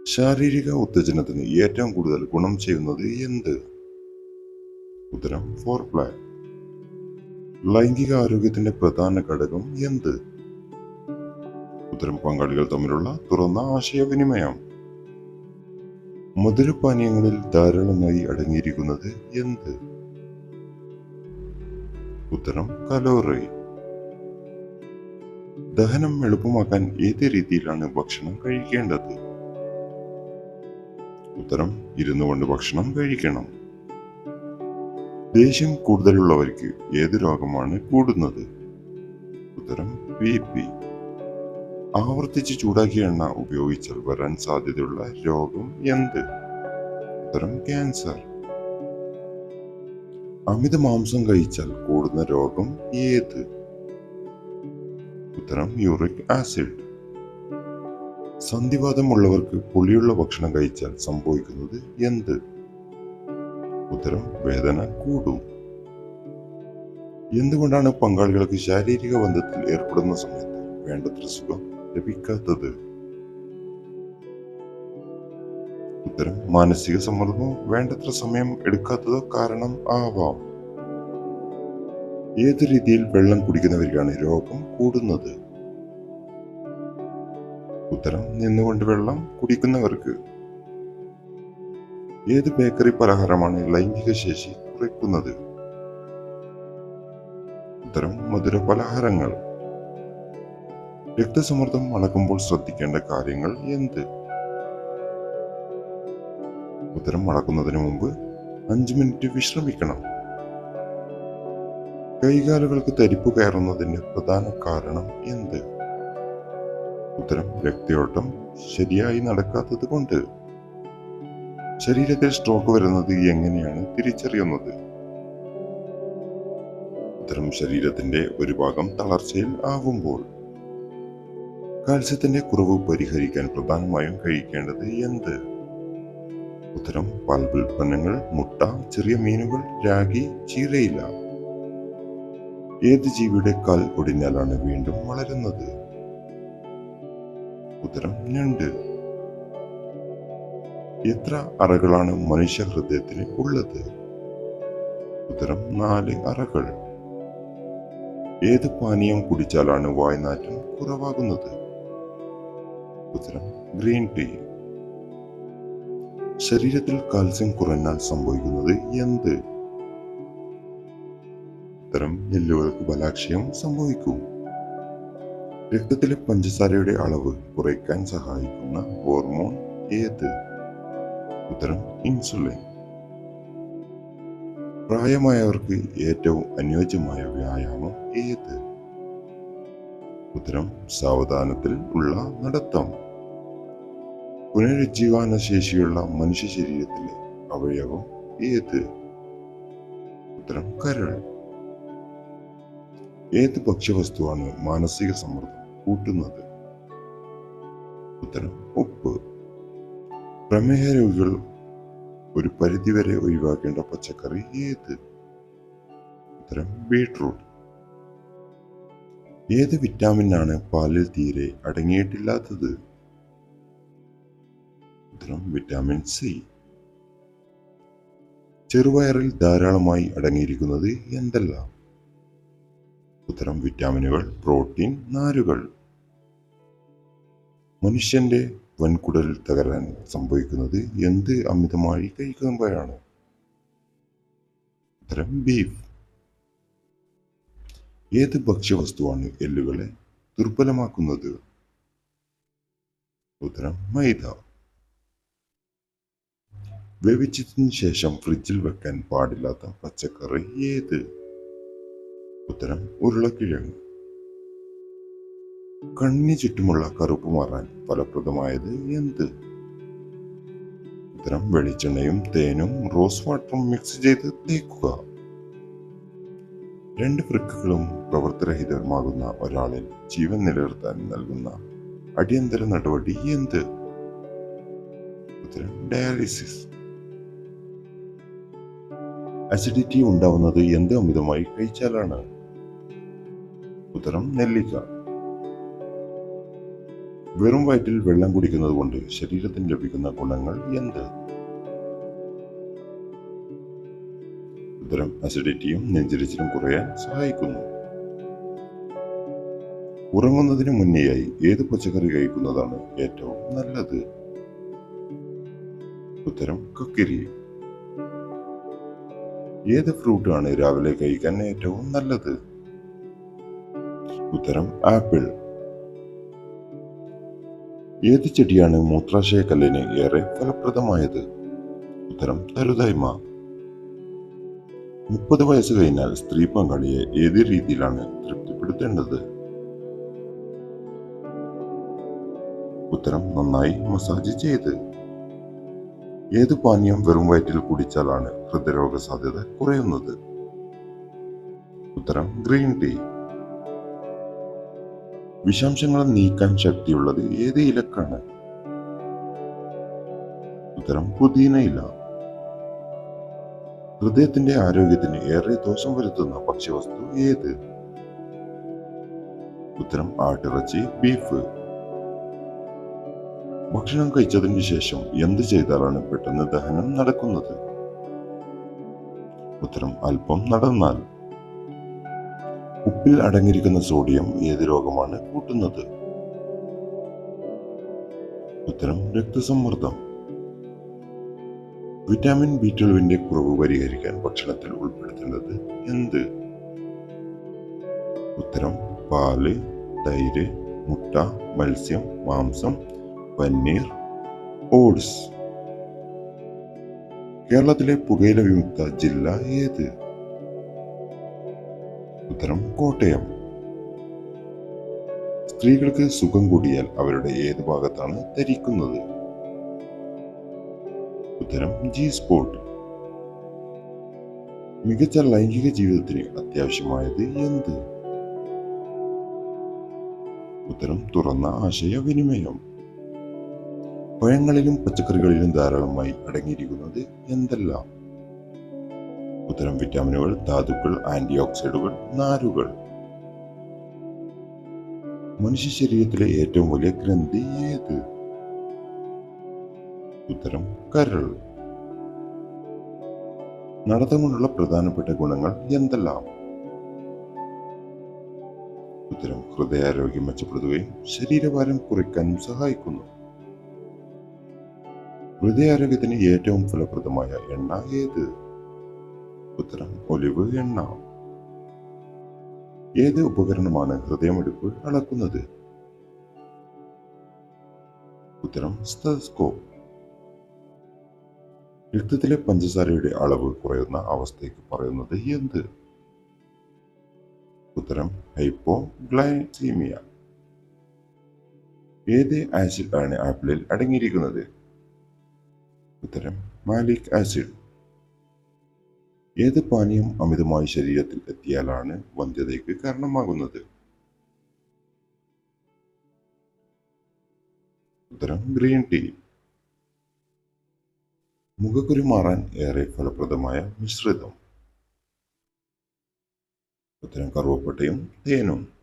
ശാരീരിക ഉത്തേജനത്തിന് ഏറ്റവും കൂടുതൽ ഗുണം ചെയ്യുന്നത് എന്ത്? ഉത്തരം ഫോർപ്ലേ. ലൈംഗിക ആരോഗ്യത്തിന്റെ പ്രധാന ഘടകം എന്ത്? ഉത്തരം പങ്കാളികൾ തമ്മിലുള്ള തുറന്ന ആശയവിനിമയം. മധുരപാനീയങ്ങളിൽ ധാരാളമായി അടങ്ങിയിരിക്കുന്നത് എന്ത്? ഉത്തരം കലോറി. ദഹനം എളുപ്പമാക്കാൻ ഏത് രീതിയിലാണ് ഭക്ഷണം കഴിക്കേണ്ടത്? ഉത്തരം ഇരുന്നു കൊണ്ട് ഭക്ഷണം കഴിക്കണം. ദേഷ്യം കൂടുതലുള്ളവർക്ക് ഏത് രോഗമാണ് കൂടുന്നത്? ഉത്തരം BP. ആവർത്തിച്ച് ചൂടാക്കിയ എണ്ണ ഉപയോഗിച്ചാൽ വരാൻ സാധ്യതയുള്ള രോഗം എന്ത്? ഉത്തരം ക്യാൻസർ. അമിത മാംസം കഴിച്ചാൽ കൂടുന്ന രോഗം ഏത്? ഉത്തരം യൂറിക് ആസിഡ്. സന്ധിവാതമുള്ളവർക്ക് പുളിയുള്ള ഭക്ഷണം കഴിച്ചാൽ സംഭവിക്കുന്നത് എന്ത്? ഉത്തരം വേദന കൂടും. എന്തുകൊണ്ടാണ് പങ്കാളികൾക്ക് ശാരീരിക ബന്ധത്തിൽ ഏർപ്പെടുന്ന സമയത്ത് വേണ്ടത്ര സുഖം ലഭിക്കാത്തത്? ഉത്തരം മാനസിക സമ്മർദ്ദമോ വേണ്ടത്ര സമയം എടുക്കാത്തതോ കാരണം ആവാം. ഏത് രീതിയിൽ വെള്ളം കുടിക്കുന്നവർക്കാണ് രോഗം കൂടുന്നത്? ഉത്തരം നിന്നുകൊണ്ട് വെള്ളം കുടിക്കുന്നവർക്ക്. ഏത് ബേക്കറി പലഹാരമാണ് ലൈംഗിക ശേഷി കുറയ്ക്കുന്നത്? ഉത്തരം മധുര പലഹാരങ്ങൾ. രക്തസമ്മർദ്ദം അളക്കുമ്പോൾ ശ്രദ്ധിക്കേണ്ട കാര്യങ്ങൾ എന്ത്? ഉത്തരം അളക്കുന്നതിന് മുമ്പ് 5 മിനിറ്റ് വിശ്രമിക്കണം. കൈകാലുകൾക്ക് തരിപ്പ് കയറുന്നതിന്റെ പ്രധാന കാരണം എന്ത്? ഉത്തരം രക്തയോട്ടം ശരിയായി നടക്കാത്തത് കൊണ്ട്. ശരീരത്തിൽ സ്ട്രോക്ക് വരുന്നത് എങ്ങനെയാണ് തിരിച്ചറിയുന്നത്? ഉത്തരം ശരീരത്തിന്റെ ഒരു ഭാഗം തളർച്ചയിൽ ആവുമ്പോൾ. കാൽസ്യത്തിന്റെ കുറവ് പരിഹരിക്കാൻ പ്രധാനമായും കഴിക്കേണ്ടത് എന്ത്? ഉത്തരം പാലുൽപ്പന്നങ്ങൾ, മുട്ട, ചെറിയ മീനുകൾ, രാഗി, ചീരയില. ഏത് ജീവിയുടെ കാൽ ഒടിഞ്ഞാലാണ് വീണ്ടും വളരുന്നത്? ഉത്തരം ഞണ്ട്. എത്ര അറകളാണ് മനുഷ്യ ഹൃദയത്തിന് ഉള്ളത്? ഉത്തരം 4 അറകൾ. ഏത് പാനീയം കുടിച്ചാലാണ് വായ്നാറ്റം കുറവാകുന്നത്? ഉത്തരം ഗ്രീൻ ടീ. ശരീരത്തിൽ കാൽസ്യം കുറഞ്ഞാൽ സംഭവിക്കുന്നത് എന്ത്? ഉത്തരം എല്ലുകൾക്ക് ബലാക്ഷയം സംഭവിക്കും. രക്തത്തിലെ പഞ്ചസാരയുടെ അളവ് കുറയ്ക്കാൻ സഹായിക്കുന്ന ഹോർമോൺ ഏത്? ഉത്തരം ഇൻസുലിൻ. പ്രായമായവർക്ക് ഏറ്റവും അനുയോജ്യമായ വ്യായാമം ഏത്? ഉത്തരം സാവധാനത്തിൽ ഉള്ള നടത്തം. പുനരുജ്ജീവന ശേഷിയുള്ള മനുഷ്യ ശരീരത്തിലെ അവയവം ഏത്? ഉത്തരം കരൾ. ഏത് ഭക്ഷ്യവസ്തുവാണ് മാനസിക സമ്മർദ്ദം കൂട്ടുന്നത്? ഉത്തരം ഉപ്പ്. പ്രമേഹ രോഗികൾ ഒരു പരിധിവരെ ഒഴിവാക്കേണ്ട പച്ചക്കറി ഏത്? ഉത്തരം ബീട്രൂട്ട്. ഏത് വിറ്റാമിനാണ് പാലിൽ തീരെ അടങ്ങിയിട്ടില്ലാത്തത്? ഉത്തരം വിറ്റാമിൻ സി. ചെറുപയറിൽ ധാരാളമായി അടങ്ങിയിരിക്കുന്നത് എന്തെല്ലാം? ഉത്തരം വിറ്റാമിനുകൾ, പ്രോട്ടീൻ, നാരുകൾ. മനുഷ്യന്റെ വൻകുടൽ തകരാൻ സംഭവിക്കുന്നത് എന്ത് അമിതമായി കഴിക്കുമ്പോഴാണ്? ഉത്തരം ബീഫ്. ഏത് ഭക്ഷ്യവസ്തുവാണ് എല്ലുകളെ ദുർബലമാക്കുന്നത്? ഉത്തരം മൈദ. വേവിച്ചതിന് ശേഷം ഫ്രിഡ്ജിൽ വെക്കാൻ പാടില്ലാത്ത പച്ചക്കറി ഏത്? ഉത്തരം ഉരുളക്കിഴങ്ങ്. കണ്ണിന് ചുറ്റുമുള്ള കറുപ്പ് മാറാൻ ഫലപ്രദമായത് എന്ത്? ഉത്തരം വെളിച്ചെണ്ണയും തേനും റോസ് വാട്ടറും മിക്സ് ചെയ്ത് തേക്കുക. 2 വൃക്കകളും പ്രവർത്തനരഹിതമാകുന്ന ഒരാളിൽ ജീവൻ നിലനിർത്താൻ നൽകുന്ന അടിയന്തര നടപടി എന്ത്? ഉത്തരം ഡയാലിസിസ്. അസിഡിറ്റി ഉണ്ടാവുന്നത് എന്ത് അമിതമായി കഴിച്ചാലാണ്? ഉത്തരം നെല്ലിക്ക. വെറും വയറ്റിൽ വെള്ളം കുടിക്കുന്നത് കൊണ്ട് ശരീരത്തിന് ലഭിക്കുന്ന ഗുണങ്ങൾ എന്ത്? ഉത്തരം അസിഡിറ്റിയും നെഞ്ചിരിച്ചിലും കുറയാൻ സഹായിക്കുന്നു. ഉറങ്ങുന്നതിന് മുന്നേയായി ഏത് പച്ചക്കറി കഴിക്കുന്നതാണ് ഏറ്റവും നല്ലത്? ഉത്തരം കക്കിരി. ഏത് ഫ്രൂട്ട് ആണ് രാവിലെ കഴിക്കാൻ ഏറ്റവും നല്ലത്? ഉത്തരം ആപ്പിൾ. ഏത് ചെടിയാണ് മൂത്രാശയ കല്ലിന് ഏറെ ഫലപ്രദമായത്? ഉത്തരം തരുതായ്മ. 30 വയസ്സ് കഴിഞ്ഞാൽ സ്ത്രീ പങ്കാളിയെ ഏത് രീതിയിലാണ് തൃപ്തിപ്പെടുത്തേണ്ടത്? ഉത്തരം നന്നായി മസാജ് ചെയ്ത്. ഏത് പാനീയം വെറും വയറ്റിൽ കുടിച്ചാലാണ് ഹൃദയരോഗ സാധ്യത കുറയുന്നത്? ഉത്തരം ഗ്രീൻ ടീ. വിഷാംശങ്ങൾ നീക്കാൻ ശക്തിയുള്ളത് ഏത് ഇലക്കാണ്? ഉത്തരം പുതിന ഇല. ഹൃദയത്തിന്റെ ആരോഗ്യത്തിന് ഏറെ ദോഷം വരുത്തുന്ന ഭക്ഷ്യവസ്തു ഏത്? ഉത്തരം ആട്ടിറച്ചി, ബീഫ്. ഭക്ഷണം കഴിച്ചതിന് ശേഷം എന്ത് ചെയ്താലാണ് പെട്ടെന്ന് ദഹനം നടക്കുന്നത്? ഉത്തരം അല്പം നടന്നാൽ. ഉപ്പിൽ അടങ്ങിയിരിക്കുന്ന സോഡിയം ഏത് രോഗമാണ് കൂട്ടുന്നത്? ഉത്തരം രക്തസമ്മർദ്ദം. വിറ്റാമിൻ B12 കുറവ് പരിഹരിക്കാൻ ഭക്ഷണത്തിൽ ഉൾപ്പെടുത്തേണ്ടത് എന്ത്? ഉത്തരം പാല്, തൈര്, മുട്ട, മത്സ്യം, മാംസം, പനീർ, ഓട്സ്. കേരളത്തിലെ പുകയില വിമുക്ത ജില്ല ഏത്? ഉത്തരം കോട്ടയം. സ്ത്രീകൾക്ക് സുഖം കൂടിയാൽ അവരുടെ ഏത് ഭാഗത്താണ് ധരിക്കുന്നത്? ഉത്തരം ജി സ്പോട്ട്. മികച്ച ലൈംഗിക ജീവിതത്തിന് അത്യാവശ്യമായത് എന്ത്? ഉത്തരം തുറന്ന ആശയവിനിമയം. പഴങ്ങളിലും പച്ചക്കറികളിലും ധാരാളമായി അടങ്ങിയിരിക്കുന്നത് എന്തെല്ലാം? ഉത്തരം വിറ്റാമിനുകൾ, ധാതുക്കൾ, ആന്റി ഓക്സിഡന്റുകൾ, നാരുകൾ. മനുഷ്യ ശരീരത്തിലെ ഏറ്റവും വലിയ ഗ്രന്ഥി ഏത്? ഉത്തരം കരൾ. നടത്തം കൊണ്ടുള്ള പ്രധാനപ്പെട്ട ഗുണങ്ങൾ എന്തെല്ലാം? ഉത്തരം ഹൃദയാരോഗ്യം മെച്ചപ്പെടുത്തുകയും ശരീരഭാരം കുറയ്ക്കാനും സഹായിക്കുന്നു. ഹൃദയാരോഗ്യത്തിന് ഏറ്റവും ഫലപ്രദമായ എണ്ണ ഏത്? ഉത്തരം ഒലിവ് എണ്ണ. ഏത് ഉപകരണമാണ് ഹൃദയമിടിപ്പ് അളക്കുന്നത്? ഉത്തരം സ്റ്റെതസ്കോപ്പ്. രക്തത്തിലെ പഞ്ചസാരയുടെ അളവ് കുറയുന്ന അവസ്ഥയ്ക്ക് പറയുന്നത് എന്ത്? ഉത്തരം ഹൈപ്പോഗ്ലൈസീമിയ. ഏത് ആസിഡ് ആണ് ആപ്പിളിൽ അടങ്ങിയിരിക്കുന്നത്? ഉത്തരം മാലിക് ആസിഡ്. ഏത് പാനീയം അമിതമായി ശരീരത്തിൽ എത്തിയാലാണ് വന്ധ്യതയ്ക്ക് കാരണമാകുന്നത്? ഉത്തരം ഗ്രീൻ ടീ. മുഖക്കുരു മാറാൻ ഏറെ ഫലപ്രദമായ മിശ്രിതം? ഉത്തരം കറുവപ്പട്ടയും തേനും.